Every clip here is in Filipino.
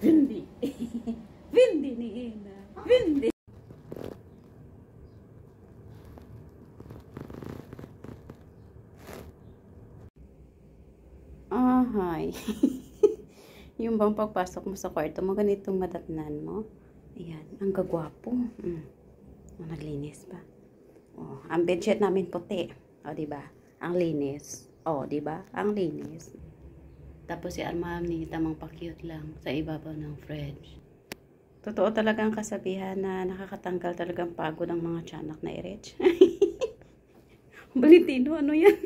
Windy. Windy ni Ina. Windy. Hi. Yung bang pagpasok mo sa kwarto mo, ganitong madatnan mo. Ayan, ang gagwapo. Naglinis pa. Oh, ang bedsheet namin puti. O, diba? Ang linis. O, diba? Ang linis. Tapos si Armani, tamang pa-cute lang sa ibabaw ng fridge. Totoo talaga ang kasabihan na nakakatanggal talagang pagod ng mga tiyanak na i-rich. Valentino, ano yan?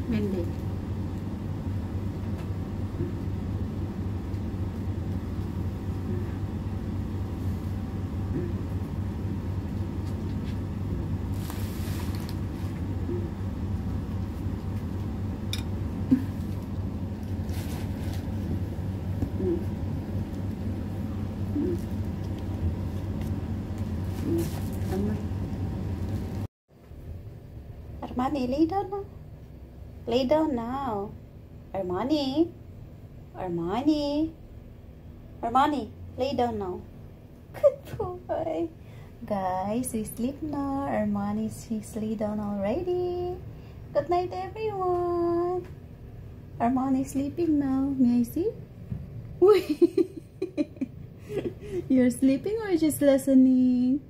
Hindi. Armani, lay down now. Lay down now. Armani. Armani. Armani, lay down now. Good boy. Guys, we sleep now. Armani, she's lay down already. Good night, everyone. Armani sleeping now. May I see? You're sleeping or just listening?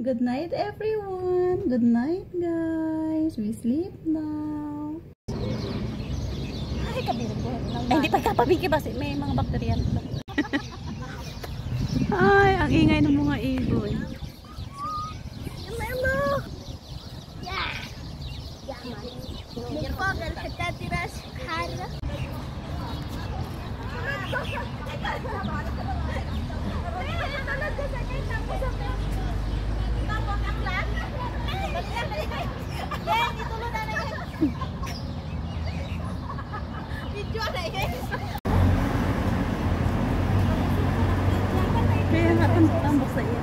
Good night, everyone. Good night, guys. We sleep now. Ay, hindi pa kapabiki ba? May mga bakterya. Ay, ang ingay ng mga ibon. Kaya nga tambok sa iyo.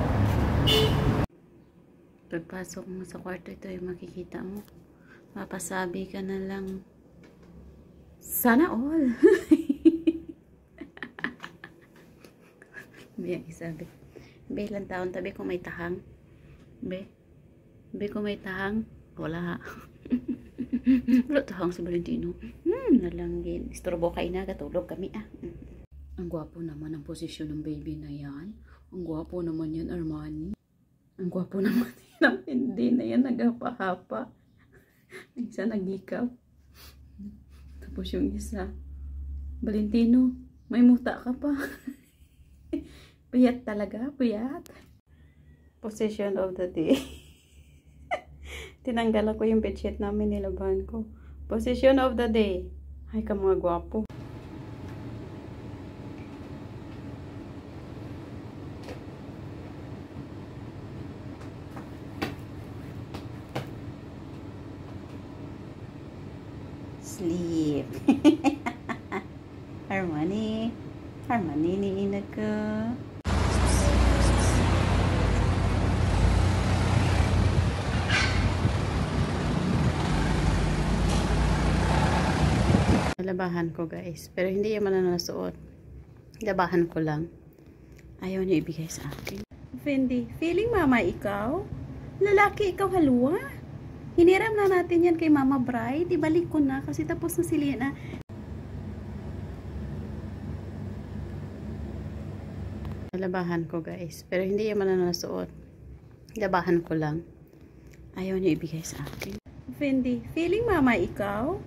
Pagpasok mo sa kwarto, ito yung makikita mo. Mapasabi ka na lang, sana all. May isabi. Be, ilang taon tabi kung may tahang? Be kung may tahang? Wala. Wala tahang si Valentino. Nalanggin. Istorbo kayo na, katulog kami Ang gwapo naman ang posisyon ng baby na yan. Ang gwapo naman yan, Armani. Ang gwapo naman yan. Hindi na yan nagapahapa. Ang isa nagikap. Tapos yung isa, Valentino, may muta ka pa. Puyat talaga, puyat. Position of the day. Tinanggalan ko yung bedsheet namin, nilabahan ko. Position of the day. Ay, ka mga gwapo. Sleep. Armani. Armani ni ina ko. Labahan ko guys. Pero hindi yung mananasuot. Labahan ko lang. Ayaw niyo ibigay sa akin. Fendi, feeling mama ikaw? Lalaki ikaw haluwa? Hiniram na natin yan kay Mama Bride. Ibalik ko na kasi tapos na si Lena. Labahan ko guys. Pero hindi yung mananasuot. Labahan ko lang. Ayaw niyo ibigay sa akin. Fendi, feeling mama ikaw?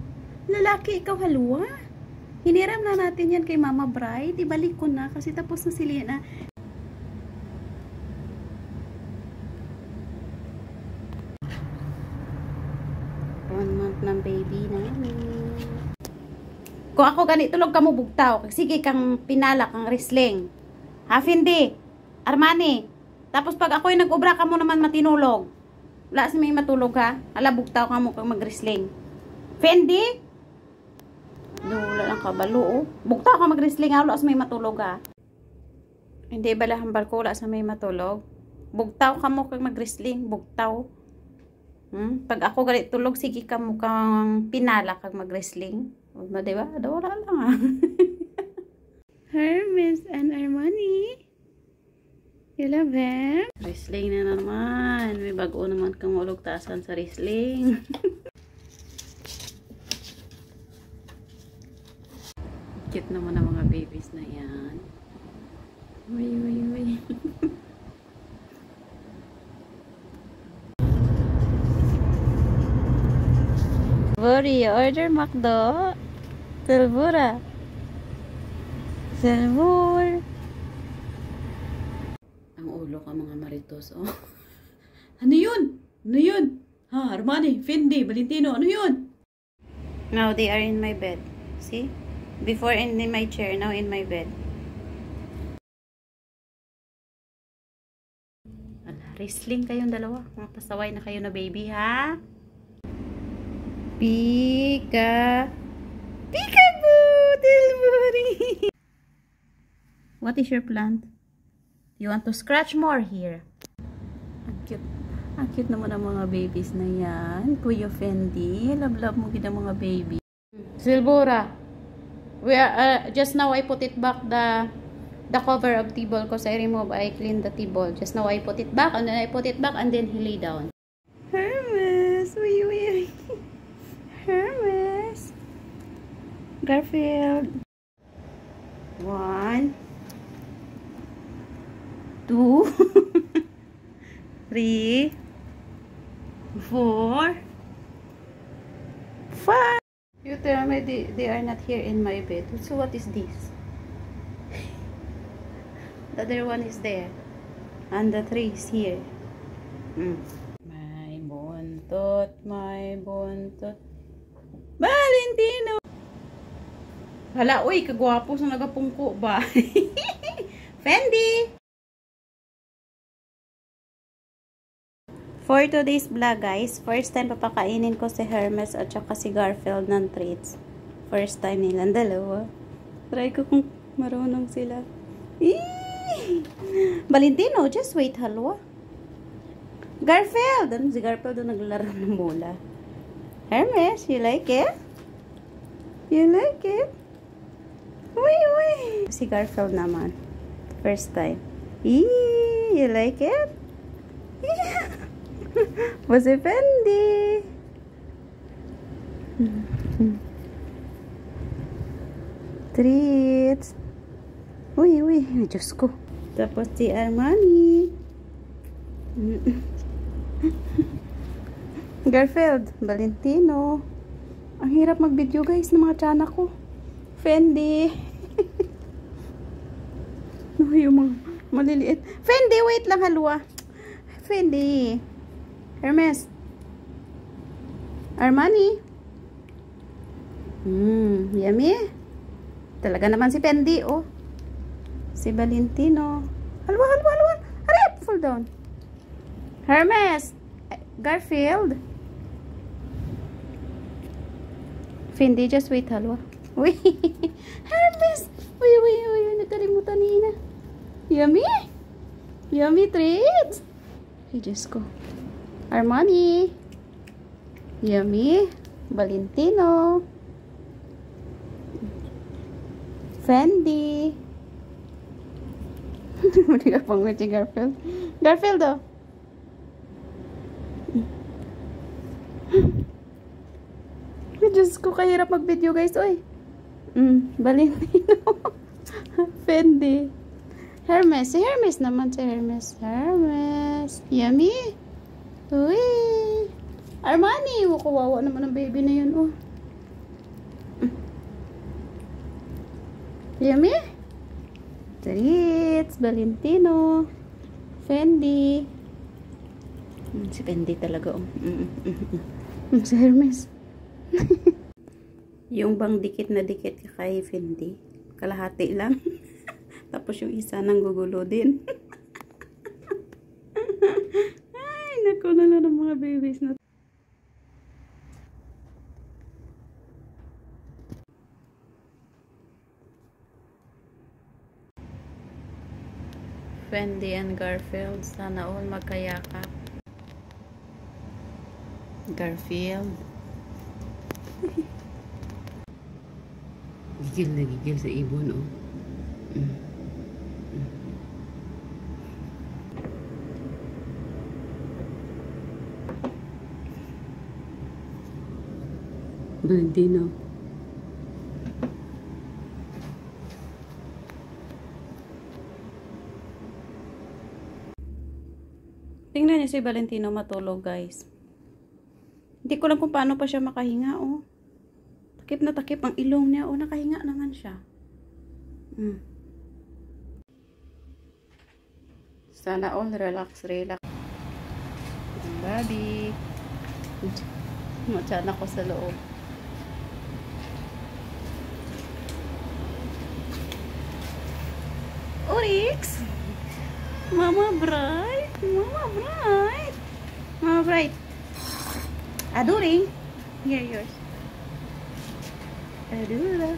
Lalaki ikaw haluwa? Hiniram na natin yan kay Mama Bride. Ibalik ko na kasi tapos na si Lena. 1 month ng baby namin. Kung ako ganito tulog ka mo bugtaw, sige kang pinala kang wrestling. Ha, Fendi? Armani? Tapos pag ako'y nag-obra ka mo naman matinulog. Wala si may matulog ha? Ala bugtaw ka mo kang mag-wrestling. Fendi? Wala lang kabalo oh. Bugtaw ka mag-wrestling ha? Wala sa may matulog ha? Hindi ba lahambal ko wala sa may matulog? Bugtaw ka mo kang mag-wrestling. Bugtaw. Pag ako galit tulog, sige ka mo kang pinala kag mag-wrestling. O, diba? Wala lang ah. Hermes and Armani. You love them? Wrestling na naman. May bago naman kang ulugtasan sa wrestling. Cute naman ang mga babies na yan. Uy, uy, uy. Bori, order McDo. Silvura. Silvur. Ang ulo ka mga maritos, oh. Ano yun? Ano yun? Ha, Armani, Fendi, Valentino, ano yun? Now they are in my bed. See? Before in my chair, now in my bed. Wrestling kayong dalawa. Pasaway na kayo na baby, ha? Pika. Peekaboo! Dilburi! What is your plant? You want to scratch more here? Ang cute. Ang cute naman ang mga babies na yan. Kuya Fendi. Love mo gina mga baby. Silvura. We are, just now I put it back the cover of table because I clean the table. Just now I put it back and then I put it back and then he lay down. Hermes! Uy, uy, uy. Hermes. Garfield. 1, 2, 3, 4, 5. You tell me they are not here in my bed. So what is this? The other one is there. And the 3 is here. My buntot, my buntot. Valentino! Hala, uy, kagwapo sa nagapungko ba? Fendi! For today's vlog, guys, first time papakainin ko si Hermes at saka si Garfield ng treats. First time nilang dalawa. Try ko kung marunong sila. Valentino, just wait, halwa. Garfield! Ano si Garfield doon naglaro ng bola? Hermes, you like it? You like it? Uy, uy! Si Garfield naman. First time. You like it? Yeah! Was it Fendi? Treats. Uy, uy. Diyos ko. Tapos si Armani. Garfield, Valentino. Ang hirap mag-video guys ng mga tiyanak ko. Fendi. Yung mga maliliit. Fendi, wait lang halwa. Fendi. Hermes. Armani. Yummy. Talaga naman si Fendi, oh. Si Valentino. Halwa, halwa, halwa. Hurry up, fall down. Hermes. Garfield. Fendi, just wait, halwa. Uy. Hermes. Uy, uy, uy. Nagkalimutan niya. Yummy. Yummy treats. Ay, Diyos ko. Armani. Yummy. Valentino. Fendi. Hindi ka pang si Garfield. Garfield, oh. Diyos ko, kahirap mag-video, guys. Oy. Valentino. Fendi. Hermes. Si Hermes naman. Si Hermes. Hermes. Yummy. Uy. Armani. Kawawa naman ang baby na yun, oh. Yummy. Ritz. Valentino. Fendi. Si Fendi talaga, oh. Si Hermes. Yung bang dikit na dikit kay Fendi. Kalahati lang. Tapos yung isa nang gugulo din. Ay, naku na lang ng mga babies na. Fendi and Garfield. Sana all magkayakap. Garfield. Gigil na gigil sa ibon, oh. Valentino. Tingnan niyo si Valentino matulog, guys. Hindi ko lang kung paano pa siya makahinga, oh. Takip na takip ang ilong niya, oh. Nakahinga naman siya. Sana all relax, relax. Baby. Matyan ako sa loob. Oryx! Mama Bright! Mama Bright! Mama Bright! Aduring! Here, yours. Adura.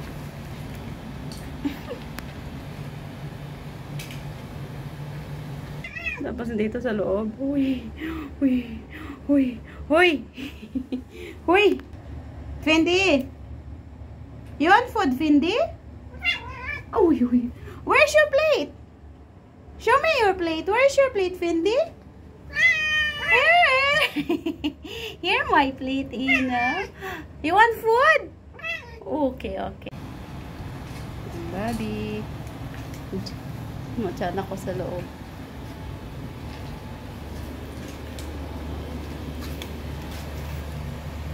Tapos dito sa loob. Uy! Uy! Uy! Uy! Uy! Fendi! You want food, Fendi? Uy! Uy! Where's your plate? Show me your plate. Where's your plate, Fendi? Here my plate, Ina. You want food? Okay, okay. Baby. Matyan ako sa loob.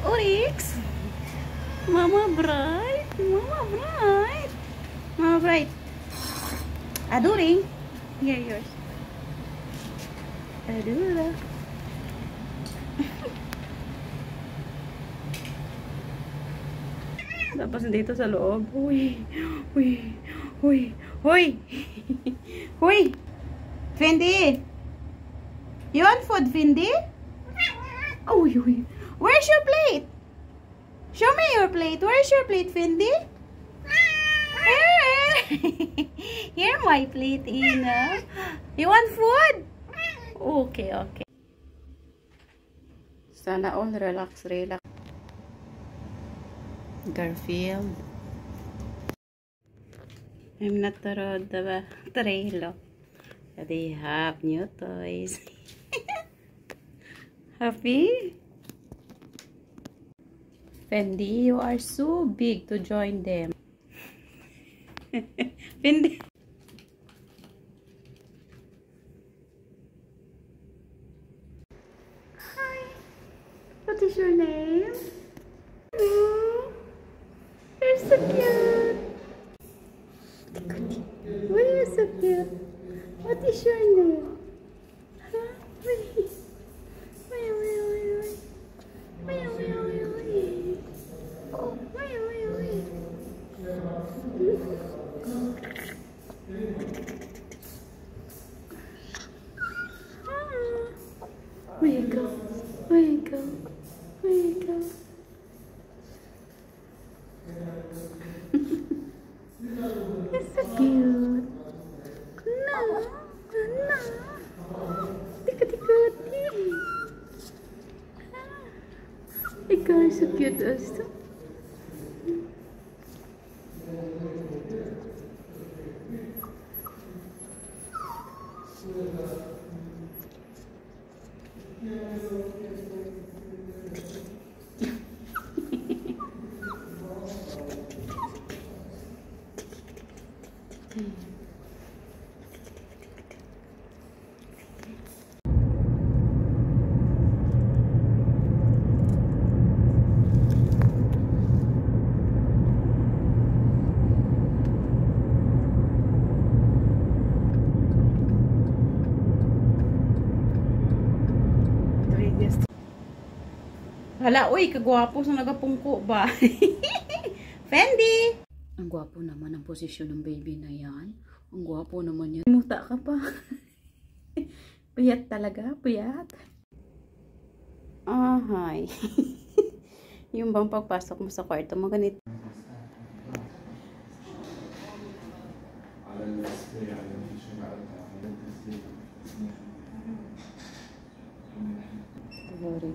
Oryx! Mama Bright! Mama Bright! Mama Bright! Aduring! Here, yours. Adura. Tapos dito sa loob. Uy! Uy! Uy! Uy! Uy! Fendi! You want food, Fendi? Uy! Uy! Where's your plate? Show me your plate. Where's your plate, Fendi? Here my plate, Ina. You want food? Okay, okay. Sana all relax, relax. Garfield. I'm not the trailer. They have new toys. Happy? Fendi, you are so big to join them. Fendi. Hi. What is your name? Oh, you're so cute. Why are you so cute? What is your name? Huh? Wait. Oh, wait. Where you go? Where you go? Where you go? It's so cute. No. Tikut. Ikaw is so cute also. Hala, uy, kagwapo sa nagapungko ba? Fendi! Ang gwapo naman ang posisyon ng baby na yan. Ang gwapo naman yan. Muta ka pa. Puyat talaga, puyat. Hi. Yung bang pagpasok mo sa kwarto mo ganito. Sorry.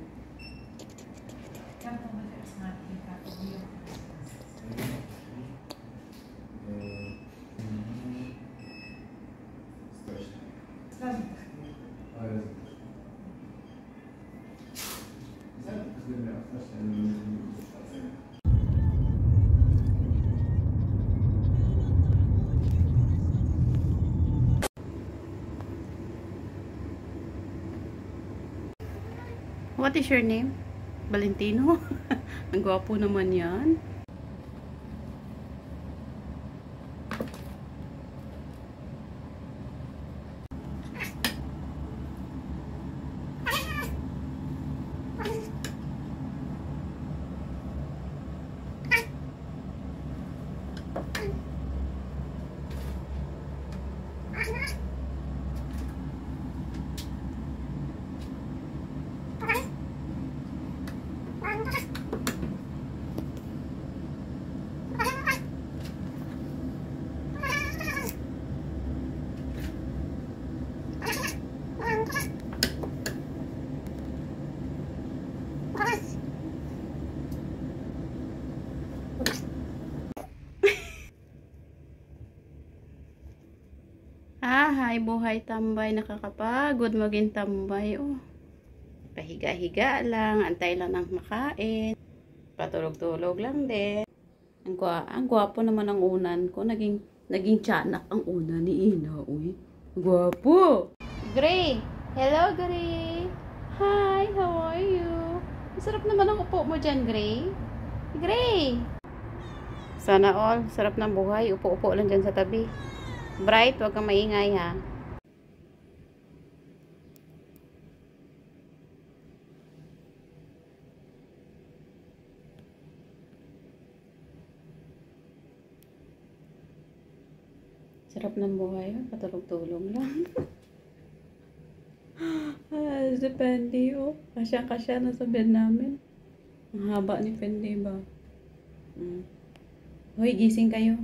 What is your name? Valentino? Ang gwapo naman yan. Hi, buhay tambay. Nakakapagod maging tambay. Oh. Pahiga-higa lang. Antay lang ng makain. Patulog-tulog lang din. Ang gwapo naman ang unan ko. Naging tiyanak ang una ni Ina. Uy, gwapo. Gray. Hello, Gray. Hi, how are you? Masarap naman ang upo mo dyan, Gray. Gray. Sana all. Sarap ng buhay. Upo-upo lang dyan sa tabi. Bright, huwag kang maingay ha. Sarap ng buhay, patulog-tulog lang. Si Fendi, oh. Kasya-kasya na sa bed namin. Ang haba ni Fendi ba? Hoy, gising kayo.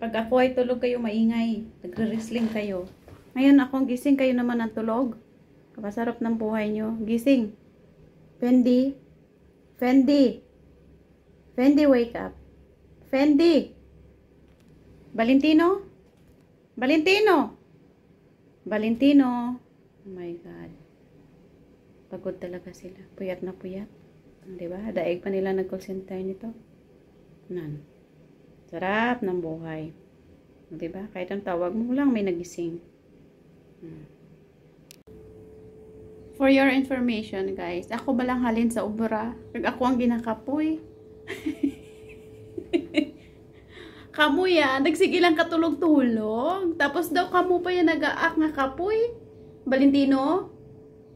Pag ako ay tulog kayo, maingay. Nagre-wrestling kayo. Ngayon akong gising, kayo naman ang tulog. Kapasarap ng buhay nyo. Gising. Fendi. Fendi. Fendi, wake up. Fendi. Valentino. Valentino. Valentino. Oh my God. Pagod talaga sila. Puyat na puyat. Diba? Daig pa nila nag-call center nito. Nan. Sarap ng buhay. Diba? Kahit ang tawag mo lang may nagising. For your information, guys, ako balang halin sa ubra. Pag ako ang ginakapoy. Kamu yan, nagsigilang katulog-tulog. Tapos daw kamu pa yan nag-aak nga kapoy. Valentino?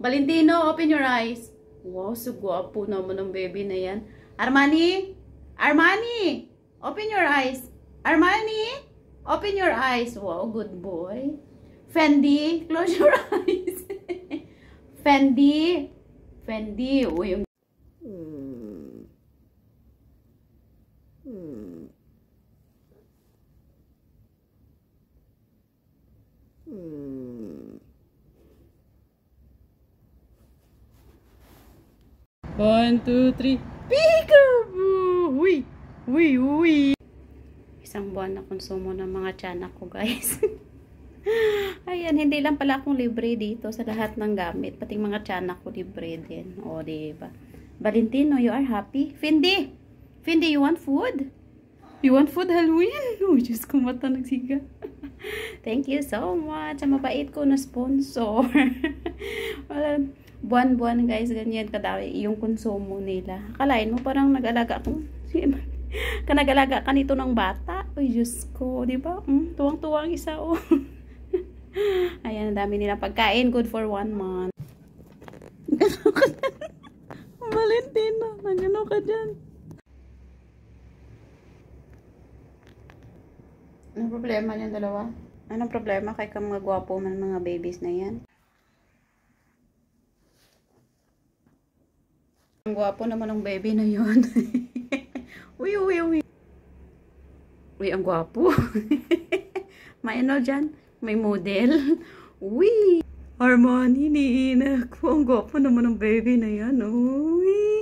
Valentino, open your eyes. Wow, so guwapo naman ng baby na yan. Armani? Armani! Open your eyes. Armani, open your eyes. Wow, good boy. Fendi, close your eyes. Fendi. Fendi. Uy, One, two, three. Peekaboo! Uy! Uy, uy. Isang buwan na konsumo ng mga tiyanak ko, guys. Ayan, hindi lang pala akong libre dito sa lahat ng gamit. Pati mga tiyanak ko libre din. O, diba? Valentino, you are happy? Fendi! Fendi, you want food? You want food, Halloween? Oh, Diyos ko, mata nagsiga. Thank you so much. Ang mabait ko na sponsor. Wala, buwan-buwan guys, ganyan kadami yung konsumo nila. Akalain mo parang nag-alaga ako. Nag-alaga ka nito ng bata. Uy, Diyos ko, di ba? Tuwang-tuwa ang isa, oh. Ayan, ang dami nilang pagkain. Good for 1 month. Gano'n ka dyan? Valentina, nagano ka dyan? Anong problema niyan dalawa? Anong problema kay kang mga gwapo man mga babies na yan? Ang gwapo naman ng baby na yun. Uy, uy, uy. Uy, ang gwapo. May ano dyan? May model. Uy. Harmony ni Ina. Ang gwapo naman ng baby na yan. Uy.